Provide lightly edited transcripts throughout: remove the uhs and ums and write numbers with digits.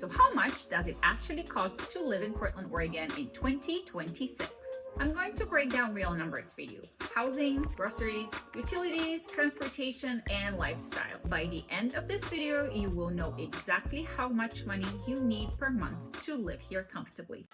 So how much does it actually cost to live in Portland, Oregon in 2026? I'm going to break down real numbers for you. Housing, groceries, utilities, transportation, and lifestyle. By the end of this video, you will know exactly how much money you need per month to live here comfortably.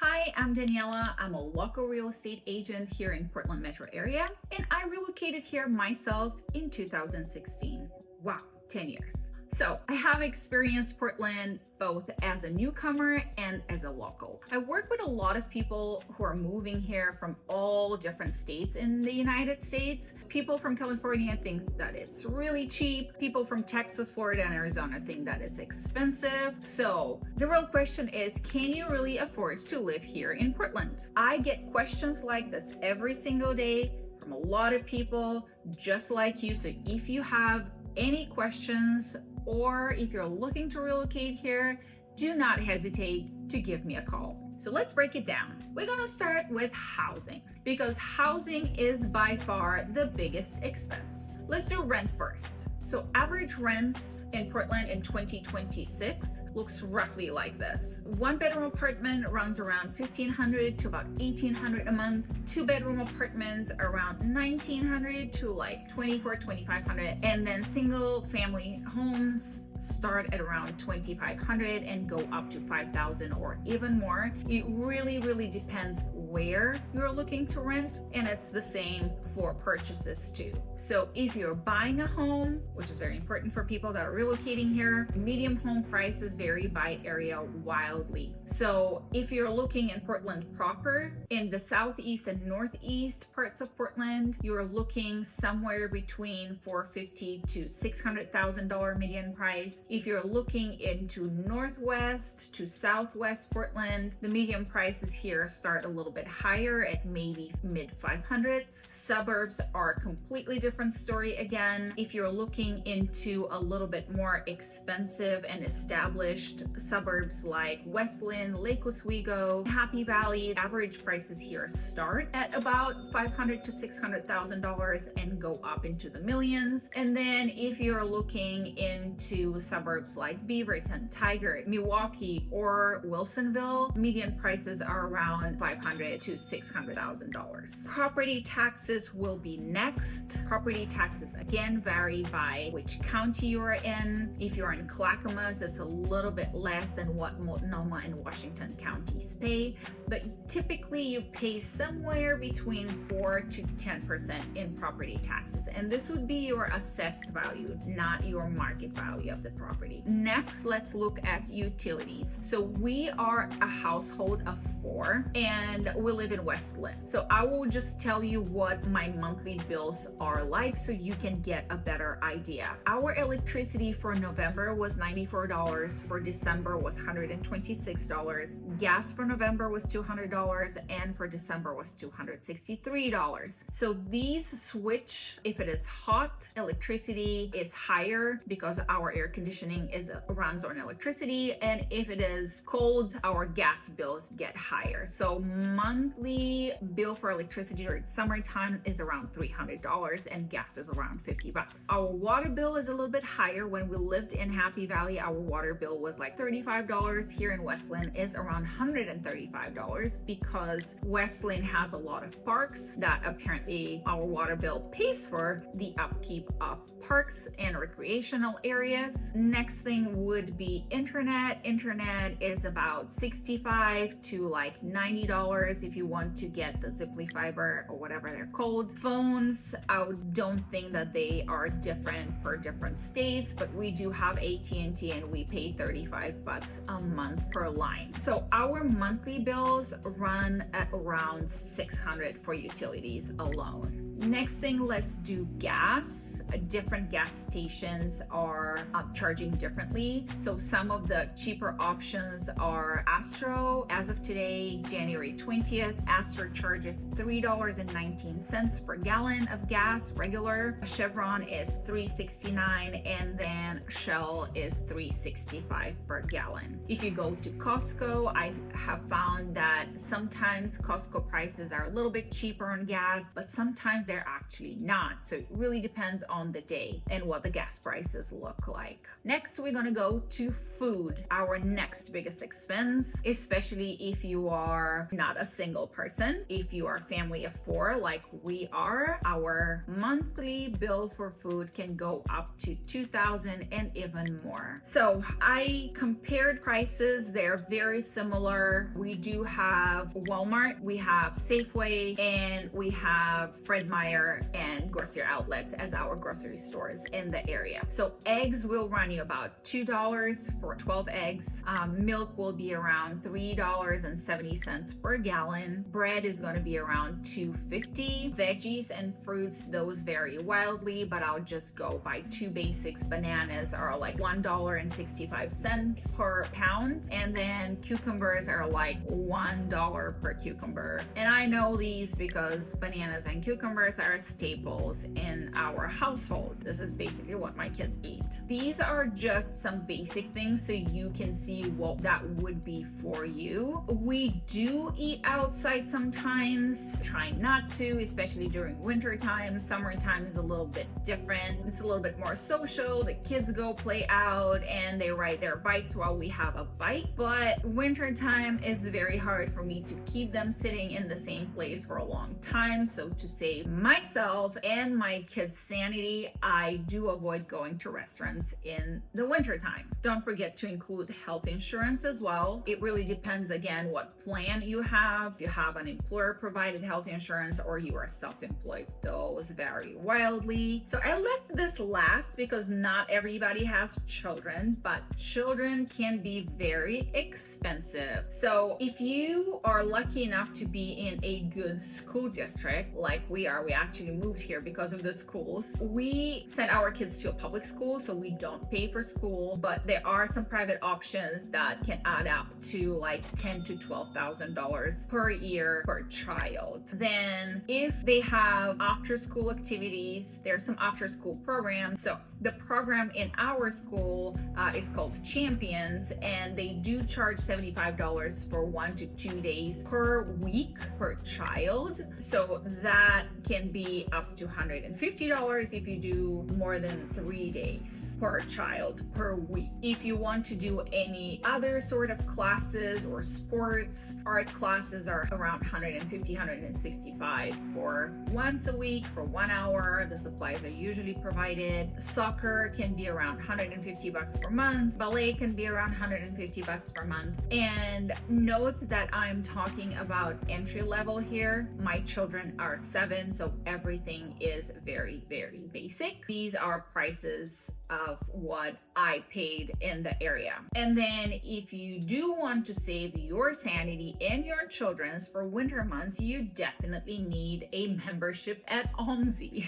Hi, I'm Daniela. I'm a local real estate agent here in Portland metro area, and I relocated here myself in 2016. Wow, 10 years. So I have experienced Portland both as a newcomer and as a local. I work with a lot of people who are moving here from all different states in the United States. People from California think that it's really cheap. People from Texas, Florida, and Arizona think that it's expensive. So the real question is, can you really afford to live here in Portland? I get questions like this every single day from a lot of people just like you. So if you have any questions, or if you're looking to relocate here, do not hesitate to give me a call. So let's break it down. We're gonna start with housing because housing is by far the biggest expense. Let's do rent first. So average rents in Portland in 2026 looks roughly like this. One bedroom apartment runs around $1,500 to about $1,800 a month. Two bedroom apartments around $1,900 to like $2,400, $2,500. And then single family homes start at around $2,500 and go up to $5,000 or even more. It really depends where you're looking to rent, and it's the same for purchases too. So if you're buying a home, which is very important for people that are relocating here, medium home prices vary by area wildly. So if you're looking in Portland proper, in the southeast and northeast parts of Portland, you're looking somewhere between $450,000 to $600,000 median price. If you're looking into northwest to southwest Portland, the median prices here start a little bit higher at maybe mid 500s. Suburbs are a completely different story again. If you're looking into a little bit more expensive and established suburbs like West Linn, Lake Oswego, Happy Valley, average prices here start at about $500,000 to $600,000 and go up into the millions. And then if you're looking into suburbs like Beaverton, Tigard, Milwaukee, or Wilsonville, median prices are around $500,000 to $600,000. Property taxes will be next. Property taxes again vary by which county you're in. If you're in Clackamas, it's a little bit less than what Multnomah and Washington counties pay, but typically you pay somewhere between 4 to 10% in property taxes, and this would be your assessed value, not your market value of the property. Next, let's look at utilities. So we are a household of 4 and we live in West Linn. So I will just tell you what my monthly bills are like so you can get a better idea. Our electricity for November was $94, for December was $126, gas for November was $200, and for December was $263. So these switch. If it is hot, electricity is higher because our air conditioning runs on electricity, and if it is cold, our gas bills get higher. So monthly bill for electricity during summertime is around $300 and gas is around $50. Our water bill is a little bit higher. When we lived in Happy Valley, our water bill was like $35. Here in West Linn is around $135 because West Linn has a lot of parks that apparently our water bill pays for the upkeep of parks and recreational areas. Next thing would be internet. Internet is about $65 to like $90 if you want to get the Ziply fiber or whatever they're called. Phones, I don't think that they are different per different states, but we do have AT&T and we pay $35 a month per line. So our monthly bills run at around $600 for utilities alone. Next thing, let's do gas. Different gas stations are charging differently. So some of the cheaper options are Astro. As of today, January 20th, Astro charges $3.19 cents per gallon of gas regular. Chevron is $3.69, and then Shell is $3.65 per gallon. If you go to Costco, I have found that sometimes Costco prices are a little bit cheaper on gas, but sometimes they're actually not. So it really depends on the day and what the gas prices look like. Next, we're gonna go to food, our next biggest expense, especially if you are not a single person. If you are a family of 4 like we are, our monthly bill for food can go up to $2,000 and even more. So I compared prices. They're very similar. We do have Walmart, we have Safeway, and we have Fred Meyer and grocery outlets as our grocery stores in the area. So eggs will run you about $2 for 12 eggs. Milk will be around $3.70 per gallon. Bread is going to be around $2.50. Veggies and fruits, those vary wildly, but I'll just go by 2 basics. Bananas are like $1.65 per pound, and then cucumbers are like $1 per cucumber. And I know these because bananas and cucumbers are staples in our household. This is basically what my kids eat. These are just some basic things so you can see what that would be for you. We do eat outside sometimes, trying not to, especially during winter time. Summertime is a little bit different. It's a little bit more social. The kids go play out and they ride their bikes while we have a bite. But winter time is very hard for me to keep them sitting in the same place for a long time. So to save myself and my kids' sanity, I do avoid going to restaurants in the winter time. Don't forget to include health insurance as well. It really depends again what plan you have. If you have an employer provided health insurance or you are self-employed, those vary wildly. So I left this last because not everybody has children, but children can be very expensive. So if you are lucky enough to be in a good school district like we are, we actually moved here because of the schools. We sent our kids to a public school, so we don't pay for school, but there are some private options that can add up to like $10,000 to $12,000 per year per child. Then if they have after school activities, there's some after school programs. So the program in our school is called Champions, and they do charge $75 for 1 to 2 days per week per child. So that can be up to $150 if you do more than 3 days per child per week. If you want to do any other sort of classes or sports, art classes are around $150, $165 for once a week for 1 hour. The supplies are usually provided. Soccer can be around $150 per month. Ballet can be around $150 per month. And note that I'm talking about entry level here. My children are 7, so everything is very, very basic. These are prices of what I paid in the area. And then if you do want to save your sanity and your children's for winter months, you definitely need a membership at OMSI.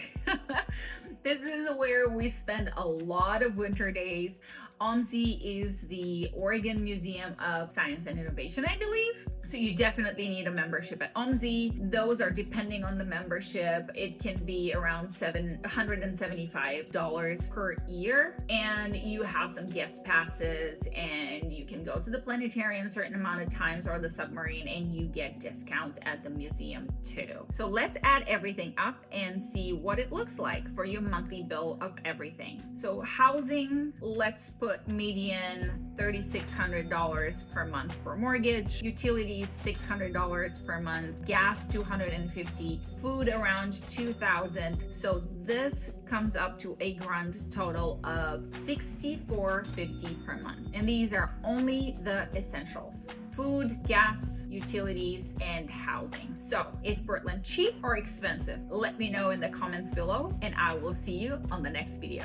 This is where we spend a lot of winter days. OMSI is the Oregon Museum of Science and Innovation, I believe. So you definitely need a membership at OMSI. Those are depending on the membership. It can be around $175 per year. And you have some guest passes, and you can go to the planetarium a certain amount of times or the submarine, and you get discounts at the museum too. So let's add everything up and see what it looks like for your monthly bill of everything. So housing, let's put median $3,600 per month for mortgage, utilities $600 per month, gas $250, food around $2,000. So this comes up to a grand total of $64.50 per month. And these are only the essentials: food, gas, utilities, and housing. So is Portland cheap or expensive? Let me know in the comments below, and I will see you on the next video.